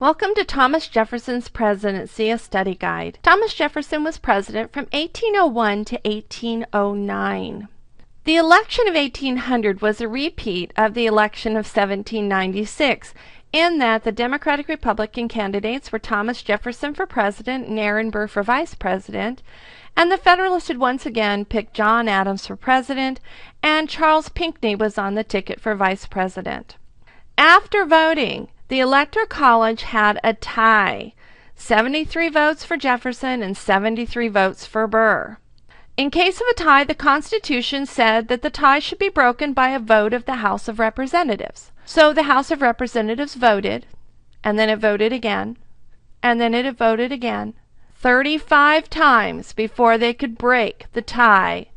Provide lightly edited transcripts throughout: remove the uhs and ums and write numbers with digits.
Welcome to Thomas Jefferson's Presidency, a study guide. Thomas Jefferson was president from 1801 to 1809. The election of 1800 was a repeat of the election of 1796, in that the Democratic Republican candidates were Thomas Jefferson for president and Aaron Burr for vice president, and the Federalists had once again picked John Adams for president, and Charles Pinckney was on the ticket for vice president. After voting, the Electoral College had a tie, 73 votes for Jefferson and 73 votes for Burr. In case of a tie, the Constitution said that the tie should be broken by a vote of the House of Representatives. So the House of Representatives voted, and then it voted again, and then it voted again, 35 times before they could break the tie,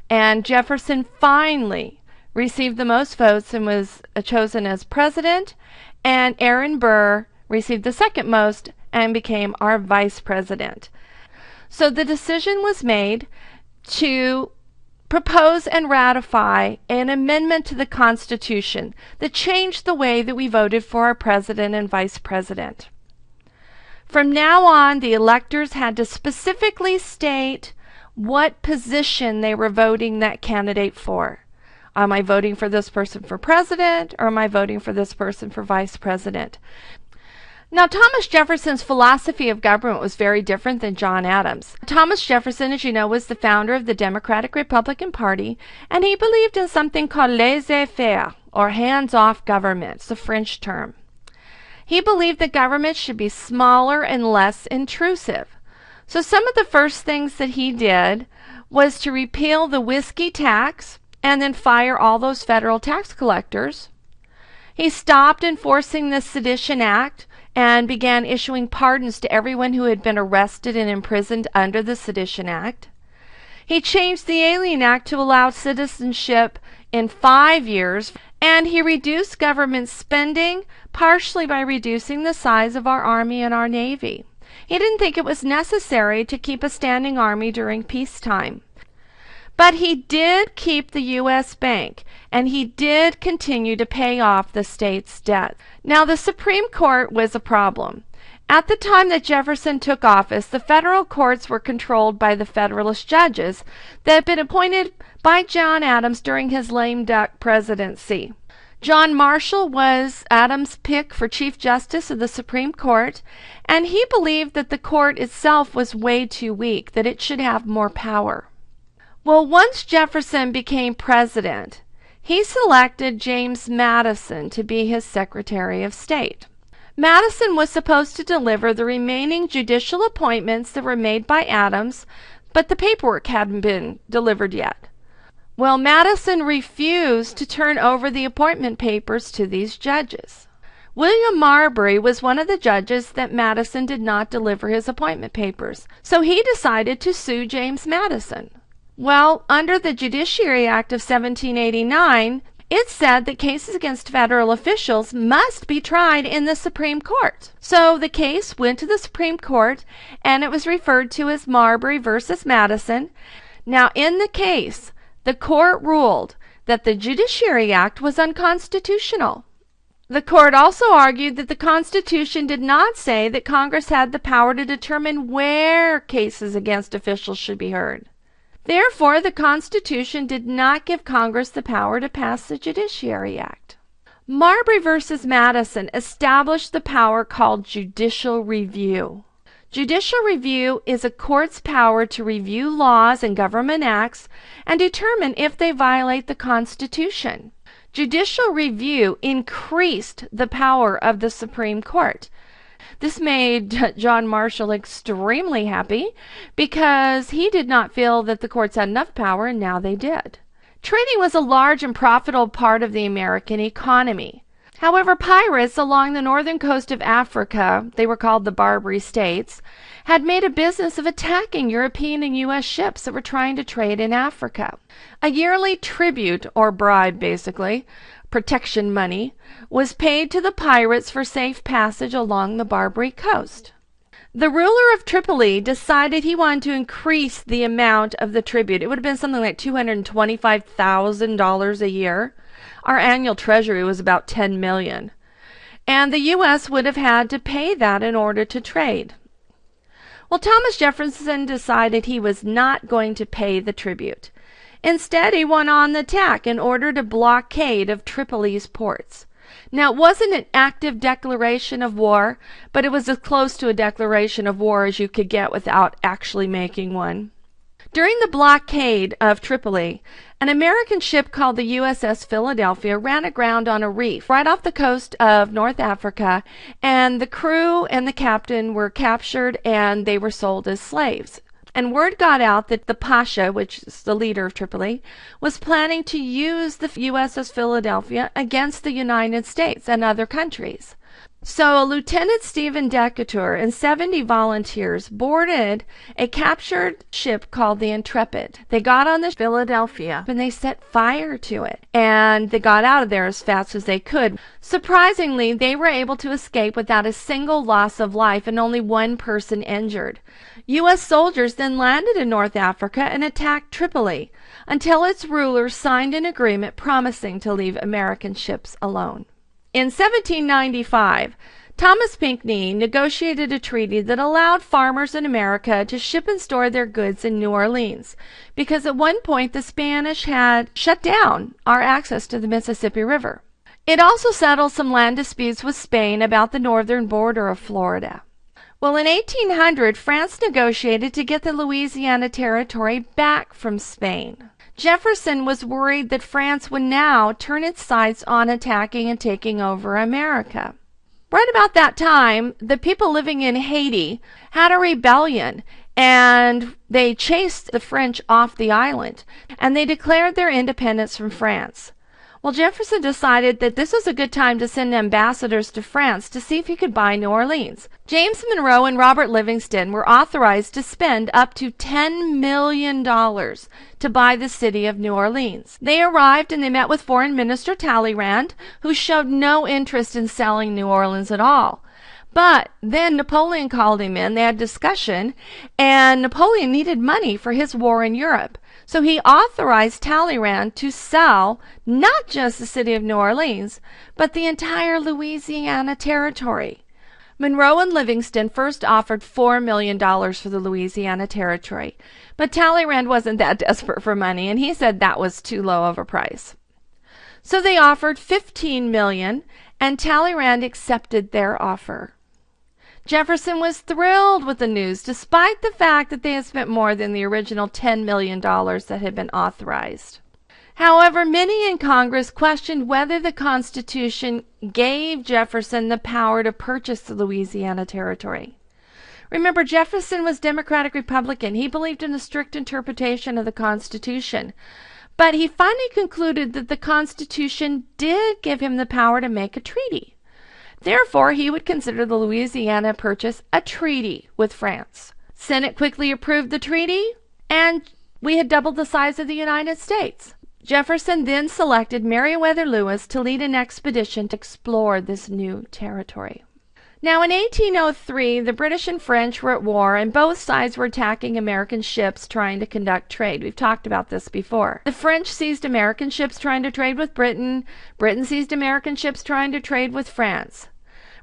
and Jefferson finally received the most votes and was chosen as president, and Aaron Burr received the second most and became our vice president. So the decision was made to propose and ratify an amendment to the Constitution that changed the way that we voted for our president and vice president. From now on, the electors had to specifically state what position they were voting that candidate for. Am I voting for this person for president, or am I voting for this person for vice president? Now, Thomas Jefferson's philosophy of government was very different than John Adams. Thomas Jefferson, as you know, was the founder of the Democratic Republican Party, and he believed in something called laissez-faire, or hands-off government. It's a French term. He believed that government should be smaller and less intrusive. So some of the first things that he did was to repeal the whiskey tax, and then fire all those federal tax collectors. He stopped enforcing the Sedition Act and began issuing pardons to everyone who had been arrested and imprisoned under the Sedition Act. He changed the Alien Act to allow citizenship in 5 years, and he reduced government spending, partially by reducing the size of our Army and our Navy. He didn't think it was necessary to keep a standing army during peacetime. But he did keep the U.S. Bank, and he did continue to pay off the state's debt. Now, the Supreme Court was a problem. At the time that Jefferson took office, the federal courts were controlled by the Federalist judges that had been appointed by John Adams during his lame duck presidency. John Marshall was Adams' pick for Chief Justice of the Supreme Court, and he believed that the court itself was way too weak, that it should have more power. Well, once Jefferson became president, he selected James Madison to be his Secretary of State. Madison was supposed to deliver the remaining judicial appointments that were made by Adams, but the paperwork hadn't been delivered yet. Well, Madison refused to turn over the appointment papers to these judges. William Marbury was one of the judges that Madison did not deliver his appointment papers, so he decided to sue James Madison. Well, under the Judiciary Act of 1789, it said that cases against federal officials must be tried in the Supreme Court. So the case went to the Supreme Court, and it was referred to as Marbury versus Madison. Now, in the case, the court ruled that the Judiciary Act was unconstitutional. The court also argued that the Constitution did not say that Congress had the power to determine where cases against officials should be heard. Therefore, the Constitution did not give Congress the power to pass the Judiciary Act. Marbury versus Madison established the power called judicial review. Judicial review is a court's power to review laws and government acts and determine if they violate the Constitution. Judicial review increased the power of the Supreme Court. This made John Marshall extremely happy because he did not feel that the courts had enough power, and now they did. Trading was a large and profitable part of the American economy. However, pirates along the northern coast of Africa, they were called the Barbary States, had made a business of attacking European and U.S. ships that were trying to trade in Africa. A yearly tribute, or bribe basically, protection money, was paid to the pirates for safe passage along the Barbary coast. The ruler of Tripoli decided he wanted to increase the amount of the tribute. It would have been something like $225,000 a year. Our annual treasury was about $10 million. and the U.S. would have had to pay that in order to trade. Well, Thomas Jefferson decided he was not going to pay the tribute. Instead, he went on the attack and ordered a blockade of Tripoli's ports. Now, it wasn't an active declaration of war, but it was as close to a declaration of war as you could get without actually making one. During the blockade of Tripoli, an American ship called the USS Philadelphia ran aground on a reef right off the coast of North Africa, and the crew and the captain were captured and they were sold as slaves. And word got out that the Pasha, which is the leader of Tripoli, was planning to use the USS Philadelphia against the United States and other countries. So Lieutenant Stephen Decatur and 70 volunteers boarded a captured ship called the Intrepid. They got on the Philadelphia and they set fire to it, and they got out of there as fast as they could. Surprisingly, they were able to escape without a single loss of life and only one person injured. U.S. soldiers then landed in North Africa and attacked Tripoli until its rulers signed an agreement promising to leave American ships alone. In 1795, Thomas Pinckney negotiated a treaty that allowed farmers in America to ship and store their goods in New Orleans, because at one point the Spanish had shut down our access to the Mississippi River. It also settled some land disputes with Spain about the northern border of Florida. Well, in 1800, France negotiated to get the Louisiana Territory back from Spain. Jefferson was worried that France would now turn its sights on attacking and taking over America. Right about that time, the people living in Haiti had a rebellion, and they chased the French off the island, and they declared their independence from France. Well, Jefferson decided that this was a good time to send ambassadors to France to see if he could buy New Orleans. James Monroe and Robert Livingston were authorized to spend up to $10 million to buy the city of New Orleans. They arrived and they met with Foreign Minister Talleyrand, who showed no interest in selling New Orleans at all. But then Napoleon called him in, they had discussion, and Napoleon needed money for his war in Europe. So he authorized Talleyrand to sell not just the city of New Orleans, but the entire Louisiana Territory. Monroe and Livingston first offered $4 million for the Louisiana Territory, but Talleyrand wasn't that desperate for money, and he said that was too low of a price. So they offered $15 million, and Talleyrand accepted their offer. Jefferson was thrilled with the news, despite the fact that they had spent more than the original $10 million that had been authorized. However, many in Congress questioned whether the Constitution gave Jefferson the power to purchase the Louisiana Territory. Remember, Jefferson was Democratic Republican. He believed in a strict interpretation of the Constitution. But he finally concluded that the Constitution did give him the power to make a treaty. Therefore, he would consider the Louisiana Purchase a treaty with France. Senate quickly approved the treaty, and we had doubled the size of the United States. Jefferson then selected Meriwether Lewis to lead an expedition to explore this new territory. Now, in 1803, the British and French were at war, and both sides were attacking American ships trying to conduct trade. We've talked about this before. The French seized American ships trying to trade with Britain. Britain seized American ships trying to trade with France.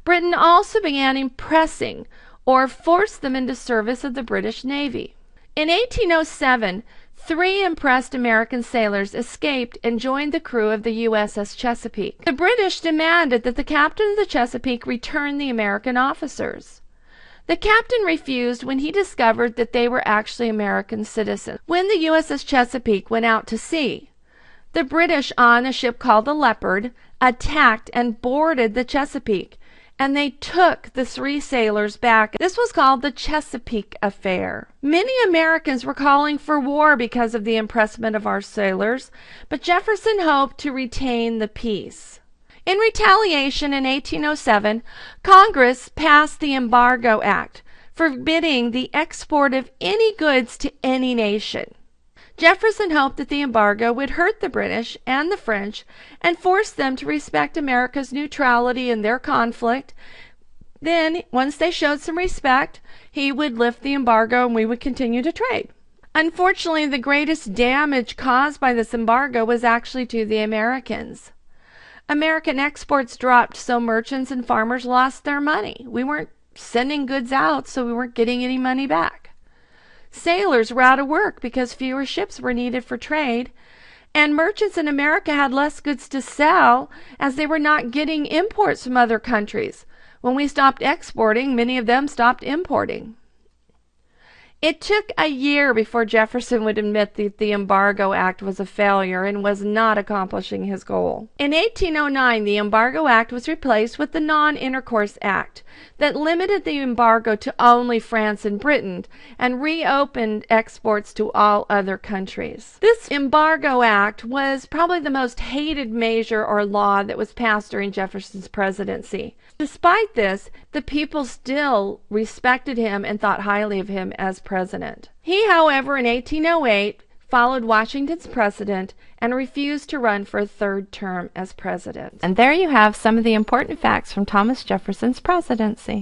Britain also began impressing or forced them into service of the British Navy. In 1807, 3 impressed American sailors escaped and joined the crew of the USS Chesapeake. The British demanded that the captain of the Chesapeake return the American officers. The captain refused when he discovered that they were actually American citizens. When the USS Chesapeake went out to sea, the British on a ship called the Leopard attacked and boarded the Chesapeake, and they took the 3 sailors back. This was called the Chesapeake Affair. Many Americans were calling for war because of the impressment of our sailors, but Jefferson hoped to retain the peace. In retaliation, in 1807, Congress passed the Embargo Act, forbidding the export of any goods to any nation. Jefferson hoped that the embargo would hurt the British and the French and force them to respect America's neutrality in their conflict. Then, once they showed some respect, he would lift the embargo and we would continue to trade. Unfortunately, the greatest damage caused by this embargo was actually to the Americans. American exports dropped, so merchants and farmers lost their money. We weren't sending goods out, so we weren't getting any money back. Sailors were out of work because fewer ships were needed for trade, and merchants in America had less goods to sell as they were not getting imports from other countries. When we stopped exporting, many of them stopped importing. It took a year before Jefferson would admit that the Embargo Act was a failure and was not accomplishing his goal. In 1809, the Embargo Act was replaced with the Non-Intercourse Act that limited the embargo to only France and Britain and reopened exports to all other countries. This Embargo Act was probably the most hated measure or law that was passed during Jefferson's presidency. Despite this, the people still respected him and thought highly of him as president. He, however, in 1808, followed Washington's precedent and refused to run for a third term as president. And there you have some of the important facts from Thomas Jefferson's presidency.